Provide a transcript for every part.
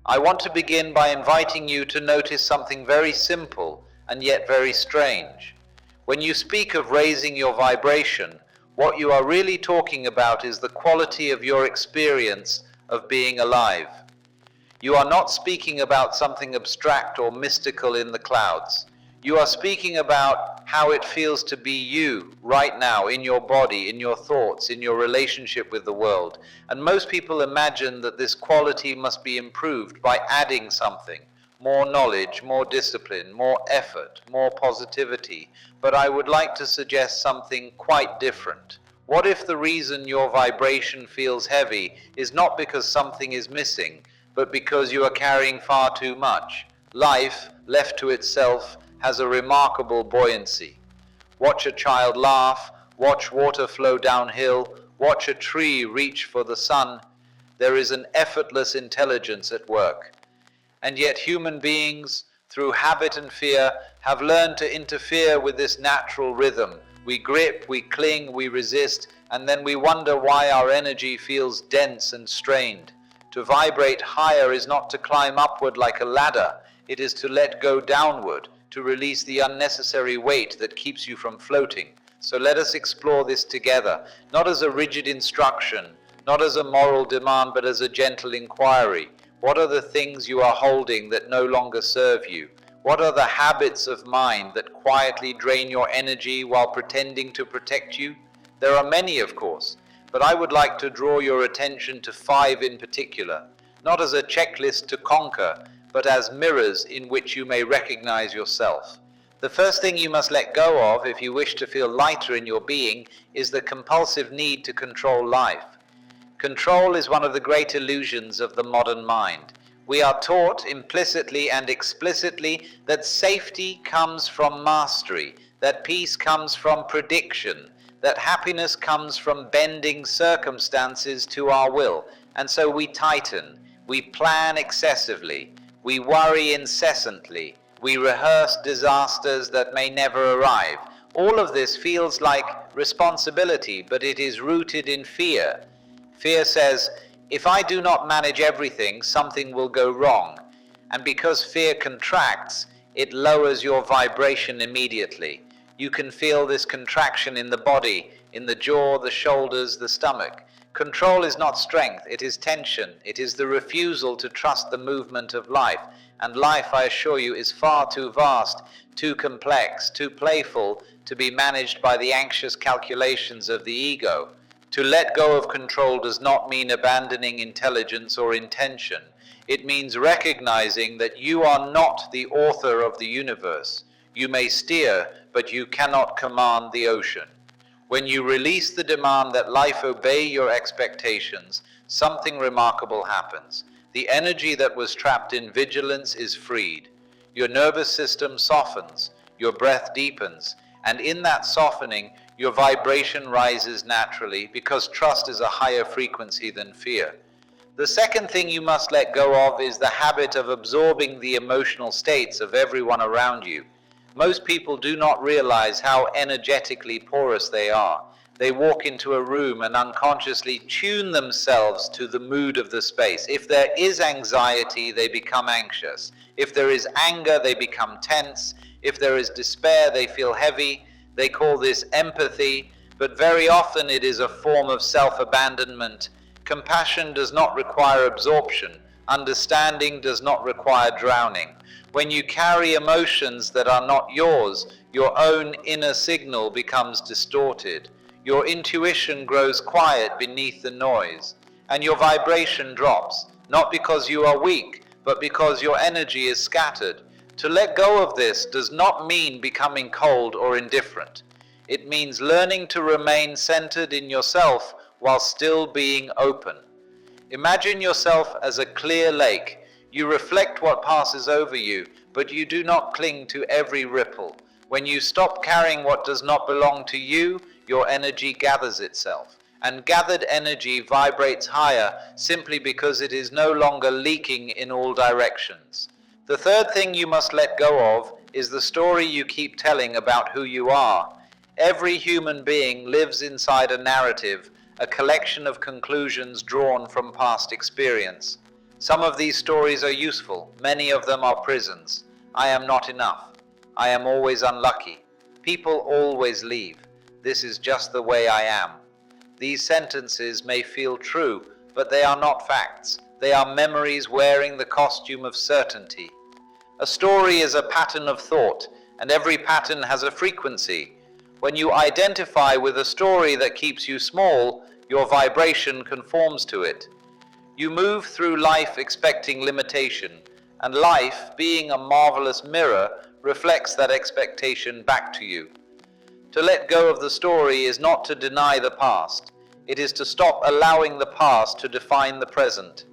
I want to begin by inviting you to notice something very simple and yet very strange. When you speak of raising your vibration, what you are really talking about is the quality of your experience of being alive. You are not speaking about something abstract or mystical in the clouds. You are speaking about how it feels to be you right now, in your body, in your thoughts, in your relationship with the world. And most people imagine that this quality must be improved by adding something: more knowledge, more discipline, more effort, more positivity. But I would like to suggest something quite different. What if the reason your vibration feels heavy is not because something is missing, but because you are carrying far too much? Life, left to itself, has a remarkable buoyancy. Watch a child laugh, watch water flow downhill, watch a tree reach for the sun. There is an effortless intelligence at work. And yet human beings, through habit and fear, have learned to interfere with this natural rhythm. We grip, we cling, we resist, and then we wonder why our energy feels dense and strained. To vibrate higher is not to climb upward like a ladder, it is to let go downward, to release the unnecessary weight that keeps you from floating. So let us explore this together, not as a rigid instruction, not as a moral demand, but as a gentle inquiry. What are the things you are holding that no longer serve you? What are the habits of mind that quietly drain your energy while pretending to protect you? There are many, of course, but I would like to draw your attention to 5 in particular, not as a checklist to conquer, but as mirrors in which you may recognize yourself. The first thing you must let go of if you wish to feel lighter in your being is the compulsive need to control life. Control is one of the great illusions of the modern mind. We are taught implicitly and explicitly that safety comes from mastery, that peace comes from prediction, that happiness comes from bending circumstances to our will. And so we tighten, we plan excessively, we worry incessantly, we rehearse disasters that may never arrive. All of this feels like responsibility, but it is rooted in fear. Fear says, if I do not manage everything, something will go wrong. And because fear contracts, it lowers your vibration immediately. You can feel this contraction in the body, in the jaw, the shoulders, the stomach. Control is not strength, it is tension. It is the refusal to trust the movement of life. And life, I assure you, is far too vast, too complex, too playful to be managed by the anxious calculations of the ego. To let go of control does not mean abandoning intelligence or intention. It means recognizing that you are not the author of the universe. You may steer, but you cannot command the ocean. When you release the demand that life obey your expectations, something remarkable happens. The energy that was trapped in vigilance is freed. Your nervous system softens, your breath deepens, and in that softening, your vibration rises naturally because trust is a higher frequency than fear. The second thing you must let go of is the habit of absorbing the emotional states of everyone around you. Most people do not realize how energetically porous they are. They walk into a room and unconsciously tune themselves to the mood of the space. If there is anxiety, they become anxious. If there is anger, they become tense. If there is despair, they feel heavy. They call this empathy, but very often it is a form of self-abandonment. Compassion does not require absorption. Understanding does not require drowning. When you carry emotions that are not yours, your own inner signal becomes distorted. Your intuition grows quiet beneath the noise, and your vibration drops, not because you are weak, but because your energy is scattered. To let go of this does not mean becoming cold or indifferent. It means learning to remain centered in yourself while still being open. Imagine yourself as a clear lake. You reflect what passes over you, but you do not cling to every ripple. When you stop carrying what does not belong to you, your energy gathers itself. And gathered energy vibrates higher simply because it is no longer leaking in all directions. The third thing you must let go of is the story you keep telling about who you are. Every human being lives inside a narrative, a collection of conclusions drawn from past experience. Some of these stories are useful, many of them are prisons. I am not enough. I am always unlucky. People always leave. This is just the way I am. These sentences may feel true, but they are not facts. They are memories wearing the costume of certainty. A story is a pattern of thought, and every pattern has a frequency. When you identify with a story that keeps you small, your vibration conforms to it. You move through life expecting limitation, and life, being a marvelous mirror, reflects that expectation back to you. To let go of the story is not to deny the past. It is to stop allowing the past to define the present.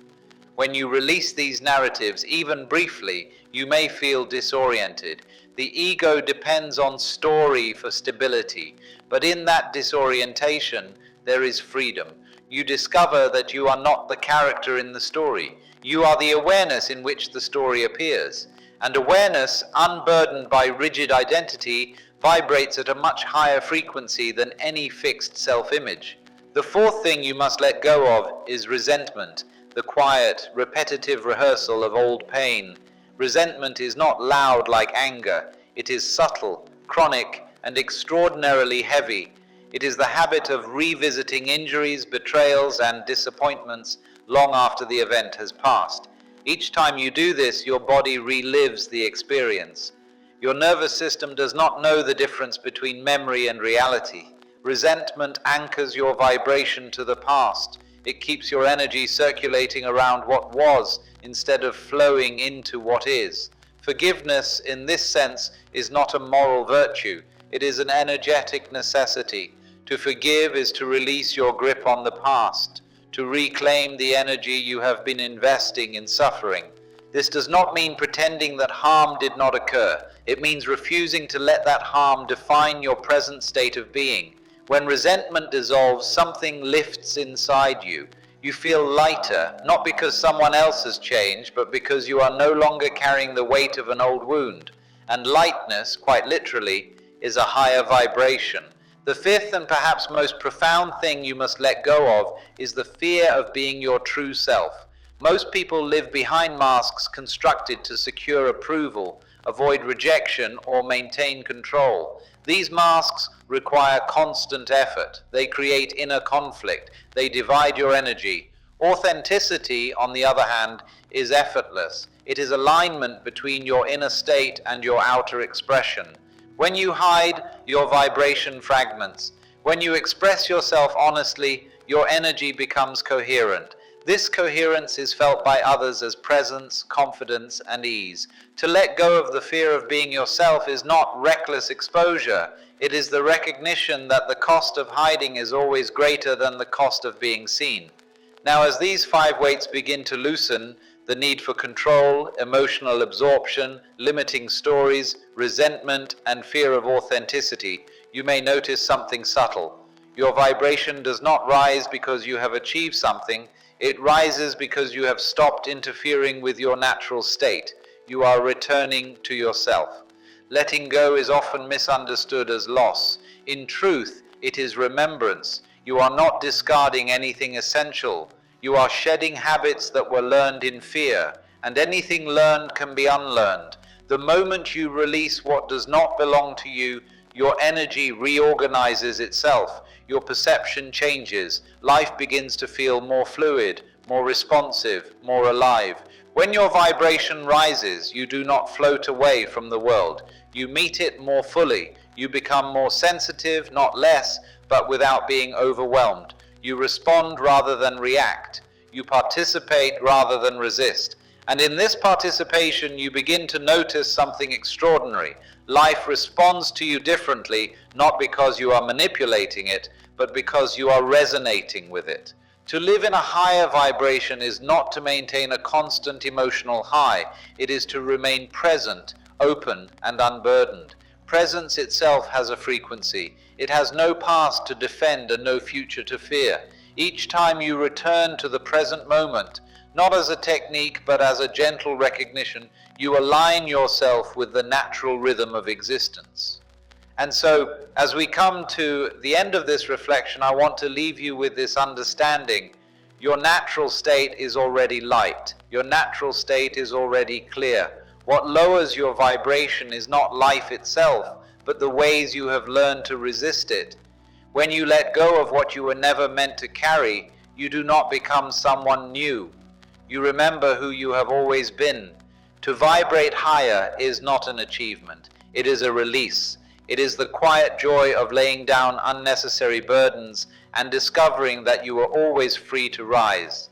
When you release these narratives, even briefly, you may feel disoriented. The ego depends on story for stability, but in that disorientation, there is freedom. You discover that you are not the character in the story. You are the awareness in which the story appears. And awareness, unburdened by rigid identity, vibrates at a much higher frequency than any fixed self-image. The fourth thing you must let go of is resentment, the quiet, repetitive rehearsal of old pain. Resentment is not loud like anger. It is subtle, chronic, and extraordinarily heavy. It is the habit of revisiting injuries, betrayals, and disappointments long after the event has passed. Each time you do this, your body relives the experience. Your nervous system does not know the difference between memory and reality. Resentment anchors your vibration to the past. It keeps your energy circulating around what was instead of flowing into what is. Forgiveness, in this sense, is not a moral virtue. It is an energetic necessity. To forgive is to release your grip on the past, to reclaim the energy you have been investing in suffering. This does not mean pretending that harm did not occur. It means refusing to let that harm define your present state of being. When resentment dissolves, something lifts inside you. You feel lighter, not because someone else has changed, but because you are no longer carrying the weight of an old wound. And lightness, quite literally, is a higher vibration. The fifth and perhaps most profound thing you must let go of is the fear of being your true self. Most people live behind masks constructed to secure approval, avoid rejection, or maintain control. These masks require constant effort. They create inner conflict. They divide your energy. Authenticity, on the other hand, is effortless. It is alignment between your inner state and your outer expression. When you hide, your vibration fragments. When you express yourself honestly, your energy becomes coherent. This coherence is felt by others as presence, confidence, and ease. To let go of the fear of being yourself is not reckless exposure. It is the recognition that the cost of hiding is always greater than the cost of being seen. Now, as these 5 weights begin to loosen, the need for control, emotional absorption, limiting stories, resentment, and fear of authenticity, you may notice something subtle. Your vibration does not rise because you have achieved something. It rises because you have stopped interfering with your natural state. You are returning to yourself. Letting go is often misunderstood as loss. In truth, it is remembrance. You are not discarding anything essential. You are shedding habits that were learned in fear, and anything learned can be unlearned. The moment you release what does not belong to you, your energy reorganizes itself. Your perception changes. Life begins to feel more fluid, more responsive, more alive. When your vibration rises, you do not float away from the world. You meet it more fully. You become more sensitive, not less, but without being overwhelmed. You respond rather than react. You participate rather than resist. And in this participation, you begin to notice something extraordinary. Life responds to you differently, not because you are manipulating it, but because you are resonating with it. To live in a higher vibration is not to maintain a constant emotional high. It is to remain present, open, and unburdened. Presence itself has a frequency. It has no past to defend and no future to fear. Each time you return to the present moment, not as a technique but as a gentle recognition, you align yourself with the natural rhythm of existence. And so, as we come to the end of this reflection, I want to leave you with this understanding. Your natural state is already light. Your natural state is already clear. What lowers your vibration is not life itself, but the ways you have learned to resist it. When you let go of what you were never meant to carry, you do not become someone new. You remember who you have always been. To vibrate higher is not an achievement. It is a release. It is the quiet joy of laying down unnecessary burdens and discovering that you are always free to rise.